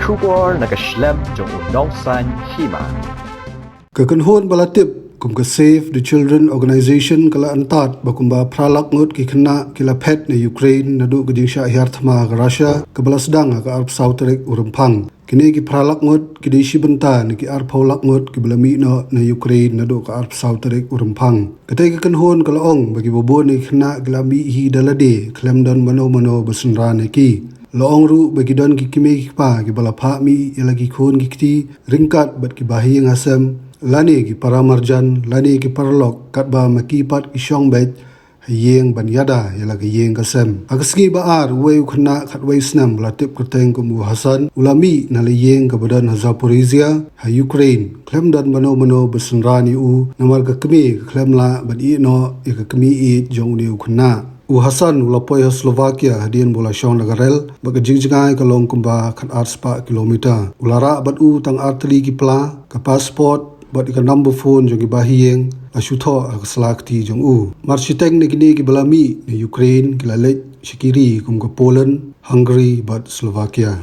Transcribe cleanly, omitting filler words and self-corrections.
出国那个 Schlemm 中有农山起嘛。Kekenhon balatip kum ke Save the Children Organization kala antat bakumba pralak ngut ki khna kila phet na Ukraine na du gding sha hyar thma ga Russia ke balasdang ka arp sautrek urumphang kini ki pralak ngut ki dishi benta ni ki arp pholak ngut ki blami no na Ukraine na du ka arp sautrek urumphang kate kekenhon kala ong bagi bobo ni khna glami hi dalade klemdon mano basunra ne ki Loong ru bagi don ki kime ki pa ki bala pha mi yalagi khon ki kti ringkat bat ki bahi ngasem lani ki paramarjan lani ki parlok katba makipat ki shongbet yeng banyada yalagi yeng kasem agasgi ba ar we khna khatwei snam latip kuteng kum Hasan ulami na le yeng ka badan Zaporizhia ha Ukraine klemdan mano besunrani u namar ka kime klemla badi no e ka kime e jong ni khna Hasan ulapoi Slovakia hadian bola shong nagarel baga jingjingai kalong kumba khat arspa kilometer ulara bat tang artli ki pla ka passport bat ka number phone jong bahieng asutho aslakti jong marchiteng ne kini ki balami ni Ukraine kilalek shikiri kum ka Poland Hungary bat Slovakia